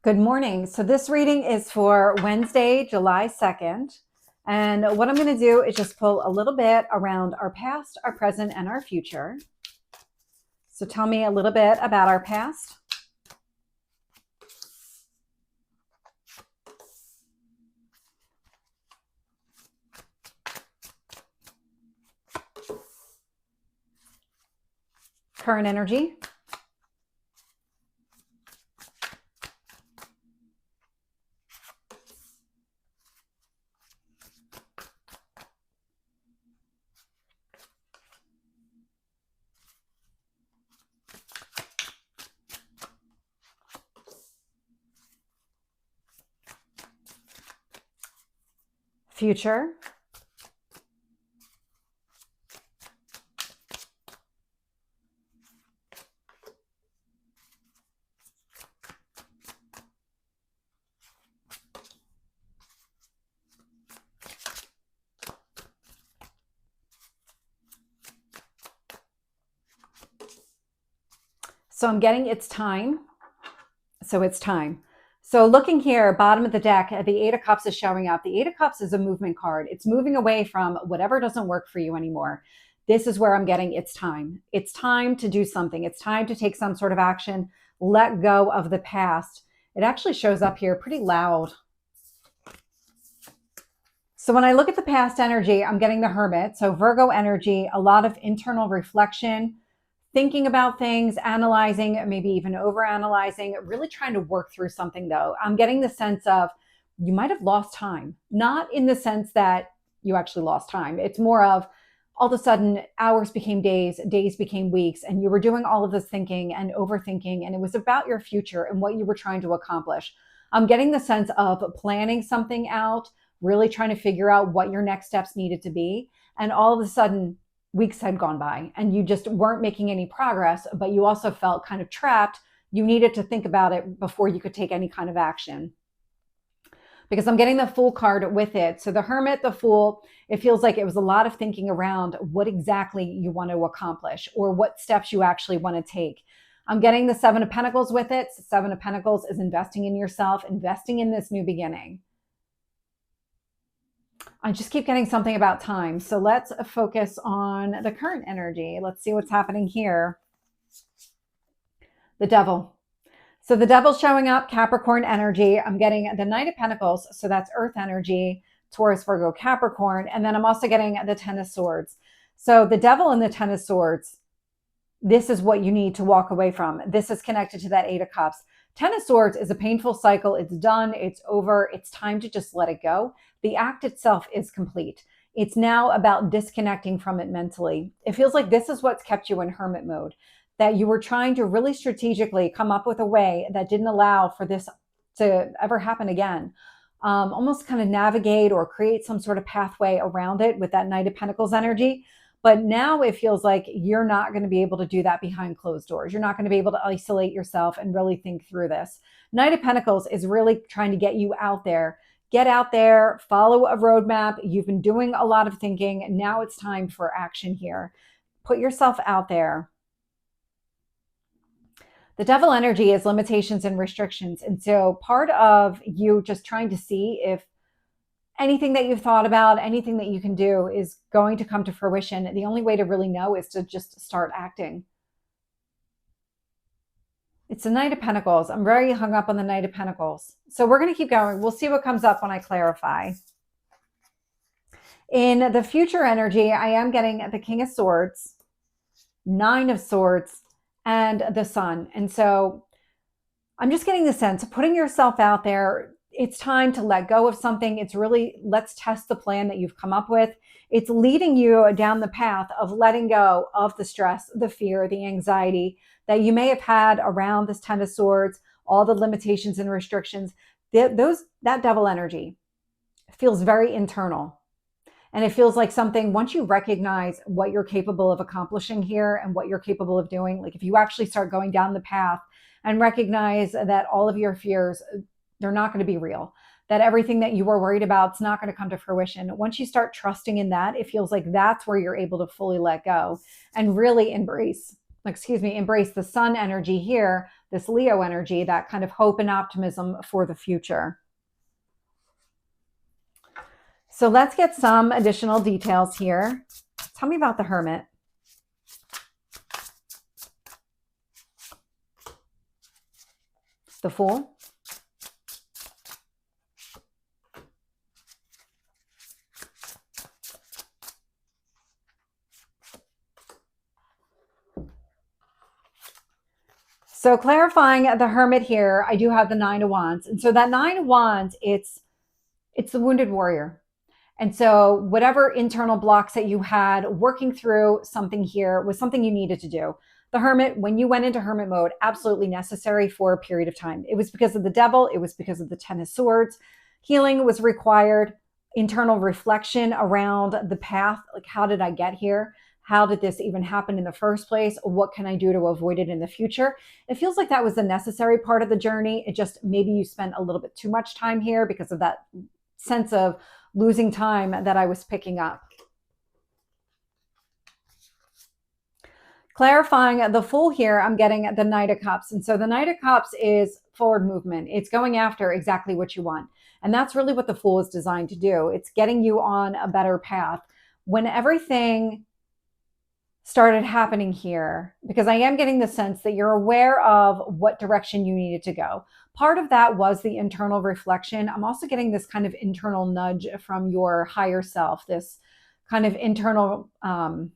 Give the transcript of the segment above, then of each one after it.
Good morning. So this reading is for Wednesday, July 2nd. And what I'm going to do is just pull a little bit around our past, our present, and our future. So tell me a little bit about our past. Current energy. Future. So I'm getting it's time. So it's time. So looking here, bottom of the deck, the Eight of Cups is showing up. The Eight of Cups is a movement card. It's moving away from whatever doesn't work for you anymore. This is where I'm getting it's time. It's time to do something. It's time to take some sort of action. Let go of the past. It actually shows up here pretty loud. So when I look at the past energy, I'm getting the Hermit. So Virgo energy, a lot of internal reflection, thinking about things, analyzing, maybe even overanalyzing, really trying to work through something though. I'm getting the sense of you might have lost time, not in the sense that you actually lost time. It's more of all of a sudden hours became days, days became weeks, and you were doing all of this thinking and overthinking, and it was about your future and what you were trying to accomplish. I'm getting the sense of planning something out, really trying to figure out what your next steps needed to be. And all of a sudden, weeks had gone by and you just weren't making any progress, but you also felt kind of trapped. You needed to think about it before you could take any kind of action. Because I'm getting the Fool card with it. So the Hermit, the Fool, it feels like it was a lot of thinking around what exactly you want to accomplish or what steps you actually want to take. I'm getting the Seven of Pentacles with it. So Seven of Pentacles is investing in yourself, investing in this new beginning. I just keep getting something about time. So let's focus on the current energy. Let's see what's happening here. The Devil. So the Devil's showing up, Capricorn energy. I'm getting the Knight of Pentacles. So that's Earth energy, Taurus, Virgo, Capricorn. And then I'm also getting the Ten of Swords. So the Devil and the Ten of Swords, this is what you need to walk away from. This is connected to that Eight of Cups. Ten of Swords is a painful cycle. It's done. It's over. It's time to just let it go. The act itself is complete. It's now about disconnecting from it mentally. It feels like this is what's kept you in hermit mode, that you were trying to really strategically come up with a way that didn't allow for this to ever happen again. Almost kind of navigate or create some sort of pathway around it with that Knight of Pentacles energy. But now it feels like you're not going to be able to do that behind closed doors. You're not going to be able to isolate yourself and really think through this. Knight of Pentacles is really trying to get you out there. Get out there, follow a roadmap. You've been doing a lot of thinking. Now it's time for action here. Put yourself out there. The Devil energy is limitations and restrictions. And so part of you just trying to see if anything that you've thought about, anything that you can do is going to come to fruition. The only way to really know is to just start acting. It's the Knight of Pentacles. I'm very hung up on the Knight of Pentacles. So we're going to keep going. We'll see what comes up when I clarify. In the future energy, I am getting the King of Swords, Nine of Swords, and the Sun. And so I'm just getting the sense of putting yourself out there. It's time to let go of something. It's really, let's test the plan that you've come up with. It's leading you down the path of letting go of the stress, the fear, the anxiety that you may have had around this Ten of Swords, all the limitations and restrictions. That Devil energy feels very internal. And it feels like something, once you recognize what you're capable of accomplishing here and what you're capable of doing, like if you actually start going down the path and recognize that all of your fears, they're not going to be real, that everything that you were worried about is not going to come to fruition. Once you start trusting in that, it feels like that's where you're able to fully let go and really embrace the Sun energy here, this Leo energy, that kind of hope and optimism for the future. So let's get some additional details here. Tell me about the Hermit. The Fool. So clarifying the Hermit here, I do have the Nine of Wands. And so that Nine of Wands, it's the wounded warrior. And so whatever internal blocks that you had, working through something here was something you needed to do. The Hermit, when you went into Hermit mode, absolutely necessary for a period of time. It was because of the Devil. It was because of the Ten of Swords. Healing was required. Internal reflection around the path. Like, how did I get here? How did this even happen in the first place? What can I do to avoid it in the future? It feels like that was the necessary part of the journey. It just, maybe you spent a little bit too much time here because of that sense of losing time that I was picking up. Clarifying the Fool here, I'm getting the Knight of Cups. And so the Knight of Cups is forward movement. It's going after exactly what you want. And that's really what the Fool is designed to do. It's getting you on a better path. When everything started happening here, because I am getting the sense that you're aware of what direction you needed to go. Part of that was the internal reflection. I'm also getting this kind of internal nudge from your higher self, this kind of internal, I'm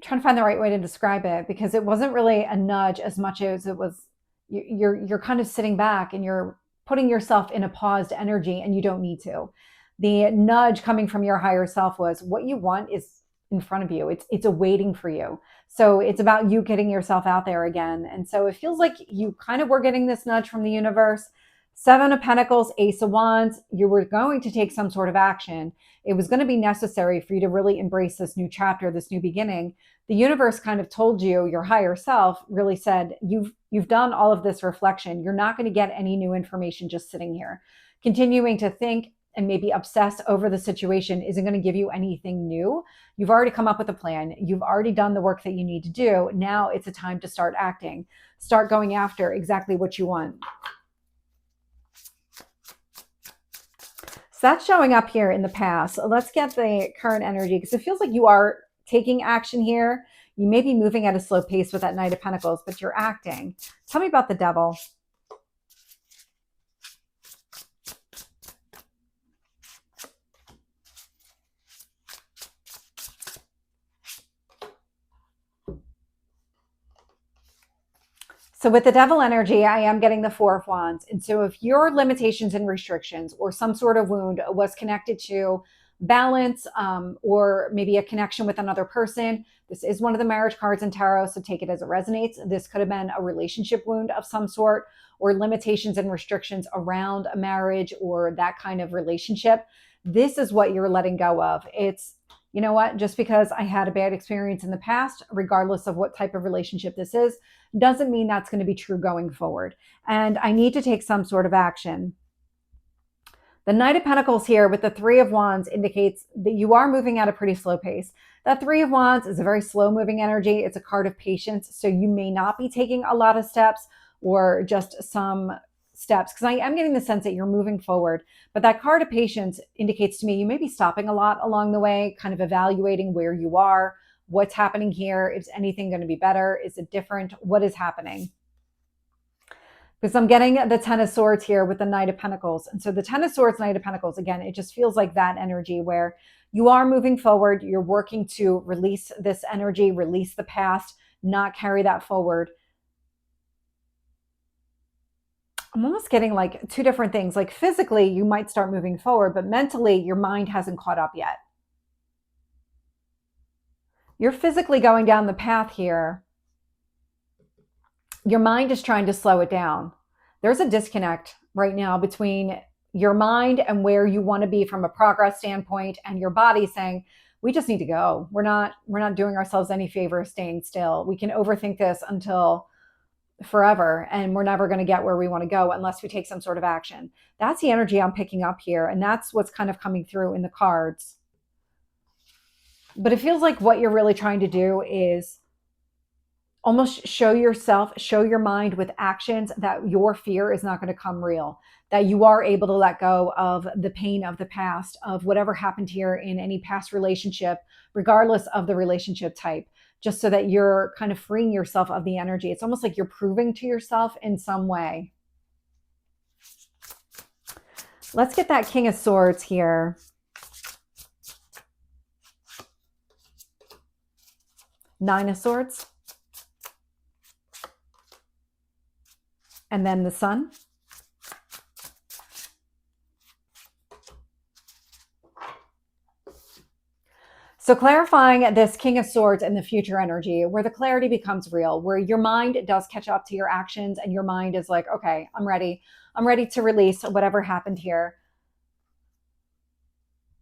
trying to find the right way to describe it, because it wasn't really a nudge as much as it was, you're kind of sitting back and you're putting yourself in a paused energy, and you don't need to. The nudge coming from your higher self was, what you want is in front of you. It's awaiting for you. So it's about you getting yourself out there again. And so it feels like you kind of were getting this nudge from the universe. Seven of Pentacles, Ace of Wands, you were going to take some sort of action. It was going to be necessary for you to really embrace this new chapter, this new beginning. The universe kind of told you, your higher self really said, you've done all of this reflection. You're not going to get any new information just sitting here. Continuing to think and maybe obsess over the situation isn't going to give you anything new. You've already come up with a plan. You've already done the work that you need to do. Now it's a time to start acting. Start going after exactly what you want. So that's showing up here in the past. Let's get the current energy, because it feels like you are taking action here. You may be moving at a slow pace with that Knight of Pentacles, but you're acting. Tell me about the Devil. So with the Devil energy, I am getting the Four of Wands. And so if your limitations and restrictions or some sort of wound was connected to balance, or maybe a connection with another person, this is one of the marriage cards in tarot, so take it as it resonates. This could have been a relationship wound of some sort, or limitations and restrictions around a marriage or that kind of relationship. This is what you're letting go of. It's, you know what, just because I had a bad experience in the past, regardless of what type of relationship this is, doesn't mean that's going to be true going forward. And I need to take some sort of action. The Knight of Pentacles here with the Three of Wands indicates that you are moving at a pretty slow pace. That Three of Wands is a very slow moving energy. It's a card of patience. So you may not be taking a lot of steps, or just some steps, because I am getting the sense that you're moving forward. But that card of patience indicates to me you may be stopping a lot along the way, kind of evaluating where you are, what's happening here. Is anything going to be better? Is it different? What is happening? Because I'm getting the Ten of Swords here with the Knight of Pentacles. And so the Ten of Swords, Knight of Pentacles, again, it just feels like that energy where you are moving forward. You're working to release this energy, release the past, not carry that forward. I'm almost getting like two different things. Like physically, you might start moving forward, but mentally, your mind hasn't caught up yet. You're physically going down the path here. Your mind is trying to slow it down. There's a disconnect right now between your mind and where you want to be from a progress standpoint, and your body saying, we just need to go. We're not doing ourselves any favor staying still. We can overthink this until forever, and we're never going to get where we want to go unless we take some sort of action. That's the energy I'm picking up here, and that's what's kind of coming through in the cards. But it feels like what you're really trying to do is almost show yourself, show your mind with actions that your fear is not going to come real, that you are able to let go of the pain of the past, of whatever happened here in any past relationship, regardless of the relationship type, just so that you're kind of freeing yourself of the energy. It's almost like you're proving to yourself in some way. Let's get that King of Swords here. Nine of Swords. And then the Sun. So clarifying this King of Swords and the future energy, where the clarity becomes real, where your mind does catch up to your actions and your mind is like, okay, I'm ready. I'm ready to release whatever happened here.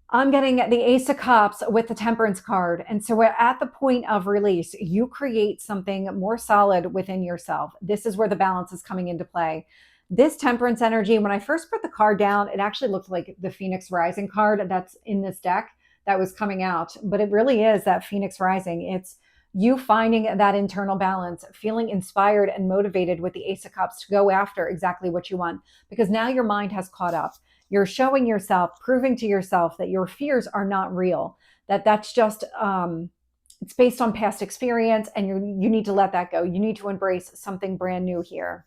I'm getting the Ace of Cups with the Temperance card. And so we're at the point of release. You create something more solid within yourself. This is where the balance is coming into play. This Temperance energy, when I first put the card down, it actually looked like the Phoenix Rising card that's in this deck that was coming out. But it really is that Phoenix Rising. It's you finding that internal balance, feeling inspired and motivated with the Ace of Cups to go after exactly what you want, because now your mind has caught up. You're showing yourself, proving to yourself that your fears are not real, that that's just, it's based on past experience, and you need to let that go. You need to embrace something brand new here.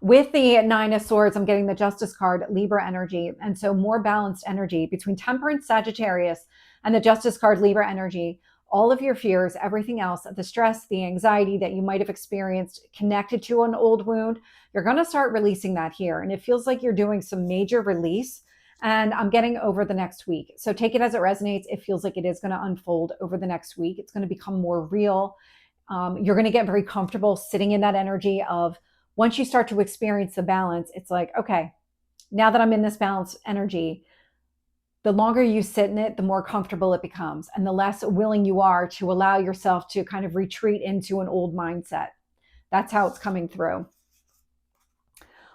With the Nine of Swords, I'm getting the Justice card, Libra energy. And so more balanced energy between Temperance, Sagittarius, and the Justice card, Libra energy. All of your fears, everything else, the stress, the anxiety that you might have experienced connected to an old wound, you're going to start releasing that here. And it feels like you're doing some major release. And I'm getting over the next week. So take it as it resonates. It feels like it is going to unfold over the next week. It's going to become more real. You're going to get very comfortable sitting in that energy of, once you start to experience the balance, it's like, okay, now that I'm in this balanced energy, the longer you sit in it, the more comfortable it becomes, and the less willing you are to allow yourself to kind of retreat into an old mindset. That's how it's coming through.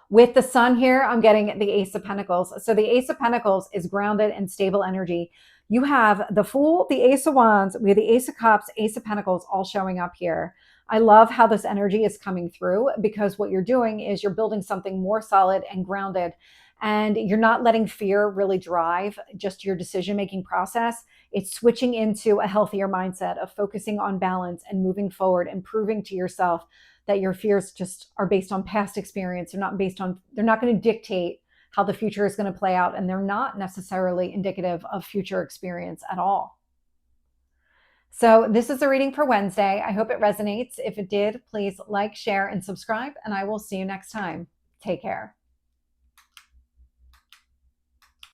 With the Sun here, I'm getting the Ace of Pentacles. So the Ace of Pentacles is grounded and stable energy. You have the Fool, the Ace of Wands, we have the Ace of Cups, Ace of Pentacles all showing up here. I love how this energy is coming through, because what you're doing is you're building something more solid and grounded, and you're not letting fear really drive just your decision-making process. It's switching into a healthier mindset of focusing on balance and moving forward and proving to yourself that your fears just are based on past experience. They're not going to dictate how the future is going to play out, and they're not necessarily indicative of future experience at all. So this is the reading for Wednesday. I hope it resonates. If it did, please like, share, and subscribe, and I will see you next time. Take care.